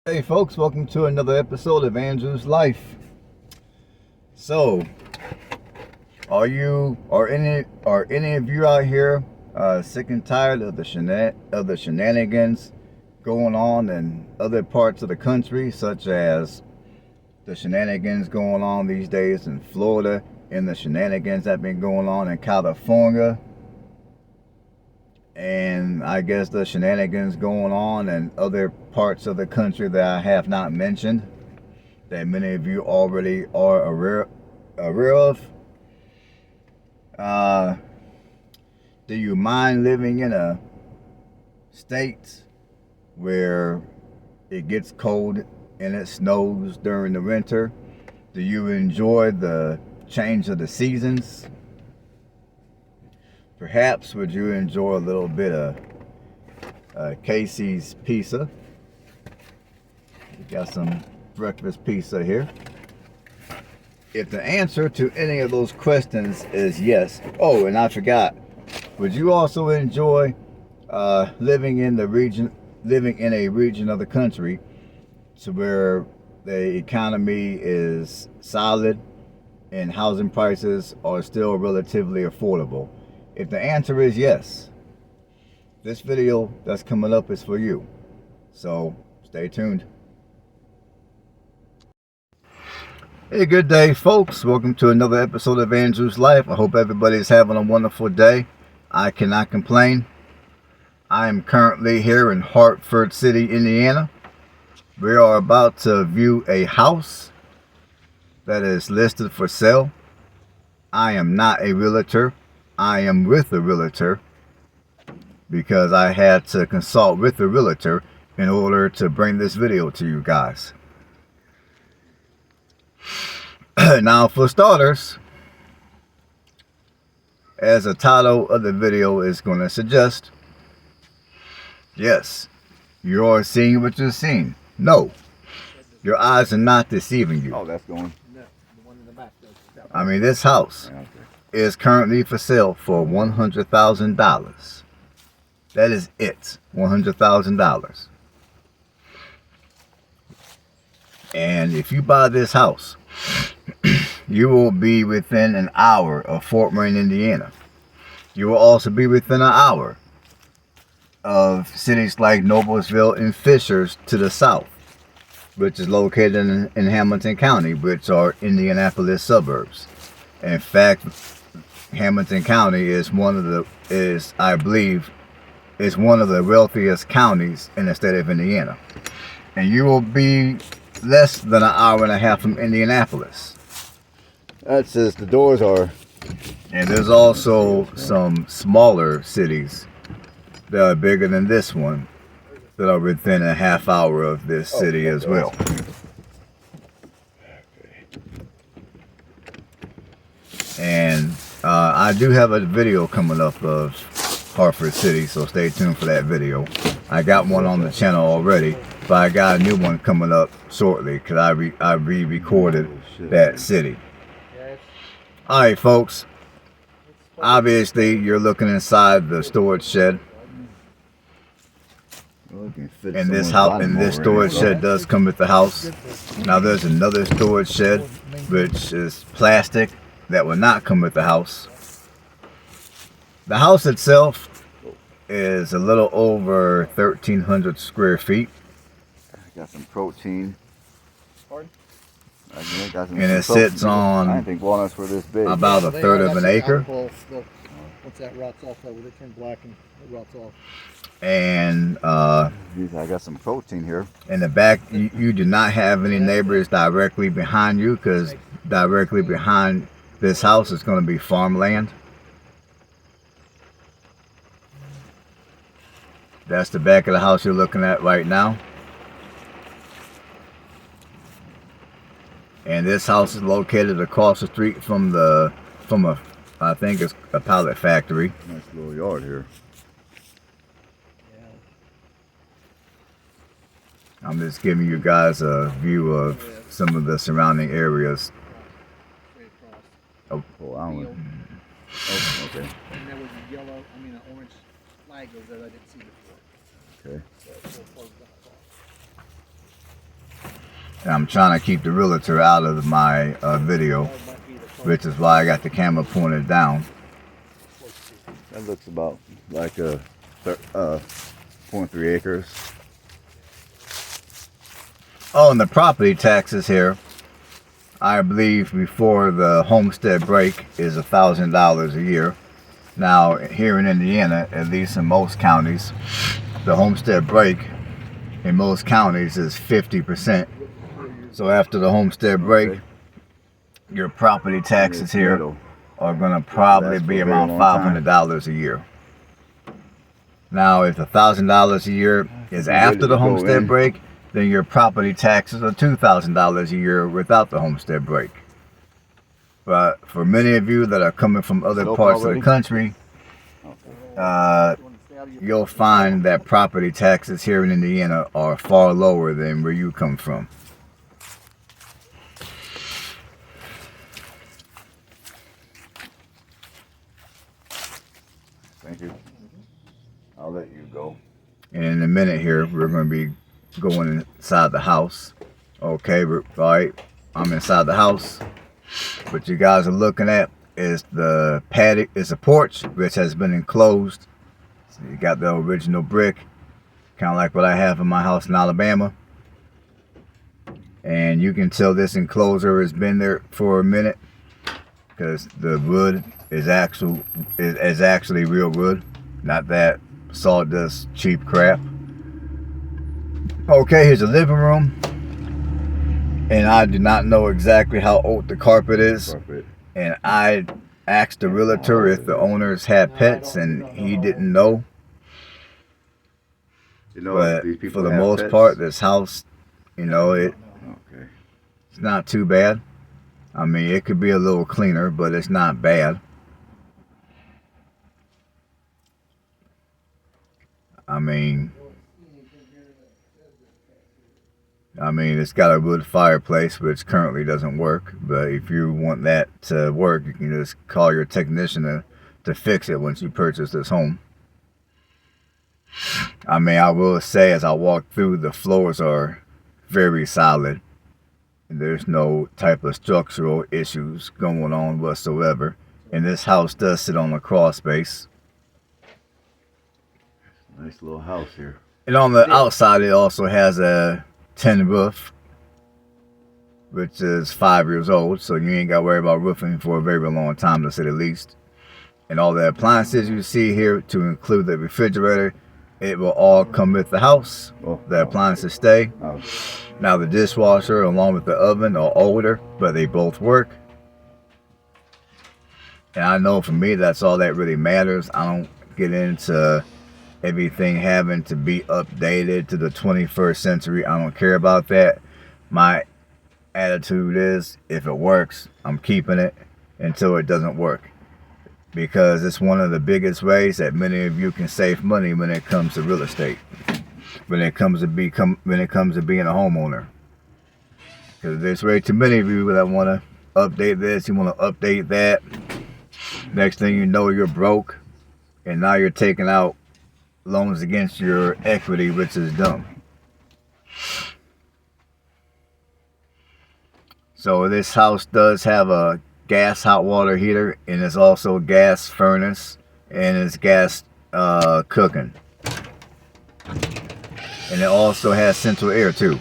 Hey folks, welcome to another episode of Andrew's Life. So, are any of you out here sick and tired of the shenanigans going on in other parts of the country, such as the shenanigans going on these days in Florida and the shenanigans that have been going on in California? And I guess the shenanigans going on in other parts of the country that I have not mentioned, that many of you already are aware of. Do you mind living in a state where it gets cold and it snows during the winter? Do you enjoy the change of the seasons? Perhaps would you enjoy a little bit of Casey's pizza? We got some breakfast pizza here. If the answer to any of those questions is yes, oh, and I forgot, would you also enjoy living in a region of the country to where the economy is solid and housing prices are still relatively affordable? If the answer is yes, this video that's coming up is for you. So stay tuned. Hey, good day, folks. Welcome to another episode of Andrew's Life. I hope everybody's having a wonderful day. I cannot complain. I am currently here in Hartford City, Indiana. We are about to view a house that is listed for sale. I am not a realtor. I am with a realtor because I had to consult with the realtor in order to bring this video to you guys. Now, for starters, as the title of the video is going to suggest, yes, you are seeing what you're seeing. No, your eyes are not deceiving you. Oh, that's going. No, the one in the back. I mean, this house is currently for sale for $100,000. That is it, $100,000. And if you buy this house, you will be within an hour of Fort Wayne, Indiana. You will also be within an hour of cities like Noblesville and Fishers to the south, which is located in Hamilton County, which are Indianapolis suburbs. In fact, Hamilton County is one of the wealthiest counties in the state of Indiana. And you will be less than an hour and a half from Indianapolis. That says the doors are. And there's also some smaller cities that are bigger than this one that are within a half hour of this city as well. And I do have a video coming up of Hartford City, so stay tuned for that video. I got one on the channel already, but I got a new one coming up shortly because I re-recorded that city. Alright, folks. Obviously, you're looking inside the storage shed. And this storage shed does come with the house. Now there's another storage shed which is plastic that will not come with the house. The house itself is a little over 1,300 square feet. Got some protein. Pardon? And it sits on I didn't think walnuts were this big. about a third of an acre. Once that rots off, they turn black and it rots off. And I got some protein here. in the back, you do not have any neighbors directly behind you, because directly behind this house is going to be farmland. That's the back of the house you're looking at right now. And this house is located across the street from I think it's a pallet factory. Nice little yard here. I'm just giving you guys a view of some of the surrounding areas. Oh, I don't. Oh, okay. And there was a yellow, an orange flag over there that I didn't see before. Okay. So it's full closed off. And I'm trying to keep the realtor out of my video, which is why I got the camera pointed down. That looks about like a 0.3 acres. Oh, and the property taxes here, I believe before the homestead break is $1,000 a year. Now here in Indiana, at least in most counties, the homestead break in most counties is 50%. So after the homestead break, Okay. your property taxes here Middle. are gonna probably That's for be a very around long time. $500 a year. Now, if $1,000 a year is after the to go homestead in. break, then your property taxes are $2,000 a year without the homestead break. But for many of you that are coming from other Soap parts of already? the country, you'll find that property taxes here in Indiana are far lower than where you come from. Thank you. I'll let you go. And in a minute here, we're going to be going inside the house. Okay, all right, I'm inside the house. What you guys are looking at is the paddock, is a porch, which has been enclosed. So you got the original brick, kind of like what I have in my house in Alabama. And you can tell this enclosure has been there for a minute because the wood is actually real wood, not that sawdust cheap crap. Okay, here's the living room, and I do not know exactly how old the carpet is. Carpet. And I asked the realtor if the owners had pets, and he didn't know. You know, But these people for the have most pets? part, this house, Okay. it's not too bad. I mean, it could be a little cleaner, but it's not bad. I mean, it's got a wood fireplace, which currently doesn't work. But if you want that to work, you can just call your technician to fix it once you purchase this home. I mean, I will say, as I walk through, the floors are very solid. There's no type of structural issues going on whatsoever. And this house does sit on a crawl space. Nice little house here. And on the outside, it also has a tin roof, which is 5 years old. So you ain't got to worry about roofing for a very long time, to say the least. And all the appliances you see here, to include the refrigerator, it will all come with the house. Oh, The appliances stay. oh. Now the dishwasher along with the oven are older, but they both work. And I know for me, that's all that really matters. I don't get into everything having to be updated to the 21st century. I don't care about that. My attitude is, if it works, I'm keeping it until it doesn't work. Because it's one of the biggest ways that many of you can save money when it comes to real estate. When it comes to being a homeowner. Because there's way too many of you that want to update this, you want to update that. Next thing you know, you're broke, and now you're taking out loans against your equity, which is dumb. So this house does have a gas hot water heater, and it's also gas furnace, and it's gas cooking. And it also has central air too.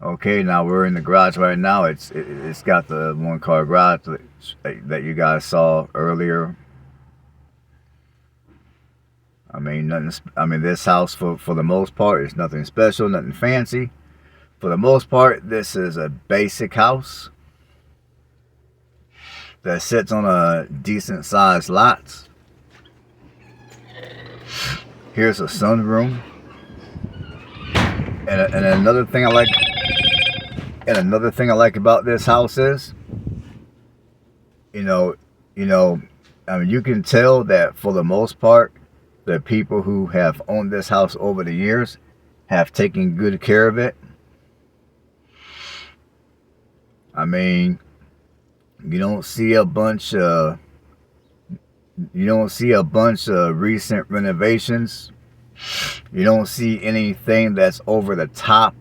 Okay, now we're in the garage right now. It's got the one car garage that you guys saw earlier. I mean, this house for the most part is nothing special, nothing fancy. For the most part, this is a basic house that sits on a decent sized lot. Here's a sunroom. And another thing I like about this house is, you can tell that for the most part, the people who have owned this house over the years have taken good care of it. I mean, you don't see a bunch of recent renovations. You don't see anything that's over the top.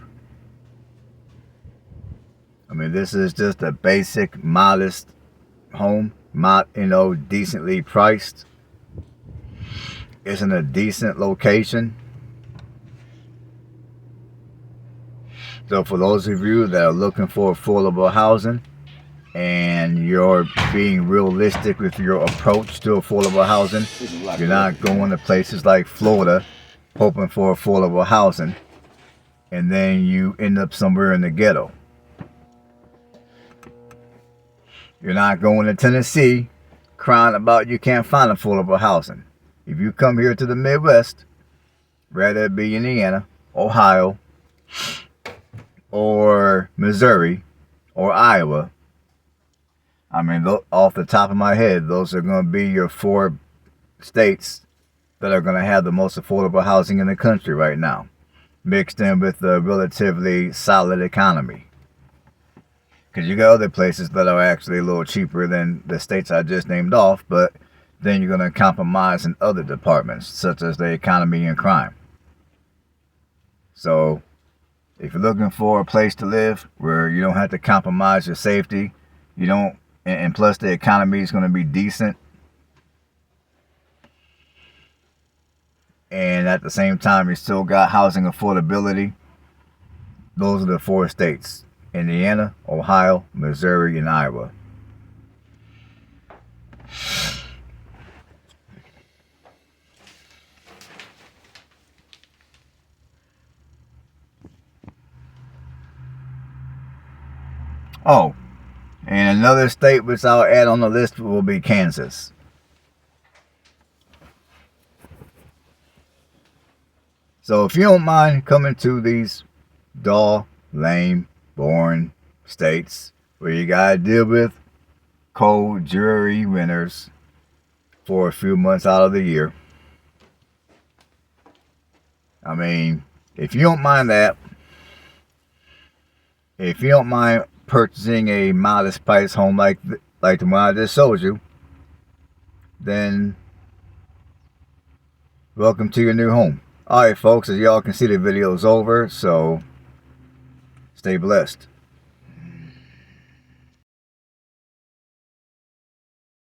I mean, this is just a basic, modest home, decently priced. It's in a decent location. So for those of you that are looking for affordable housing and you're being realistic with your approach to affordable housing, you're not going to places like Florida hoping for affordable housing and then you end up somewhere in the ghetto. You're not going to Tennessee crying about you can't find affordable housing. If you come here to the Midwest, whether it be Indiana, Ohio, or Missouri, or Iowa, I mean, off the top of my head, those are going to be your 4 states that are going to have the most affordable housing in the country right now, mixed in with a relatively solid economy. Because you got other places that are actually a little cheaper than the states I just named off, but then you're going to compromise in other departments, such as the economy and crime. So, if you're looking for a place to live where you don't have to compromise your safety, and plus the economy is going to be decent, and at the same time you still got housing affordability, those are the 4 states: Indiana, Ohio, Missouri, and Iowa. Oh, and another state which I'll add on the list will be Kansas. So if you don't mind coming to these dull, lame, boring states where you gotta deal with cold, dreary winters for a few months out of the year, I mean, if you don't mind that, if you don't mind purchasing a modest price home like the one I just showed you, then welcome to your new home. Alright folks, as y'all can see, the video is over, so stay blessed.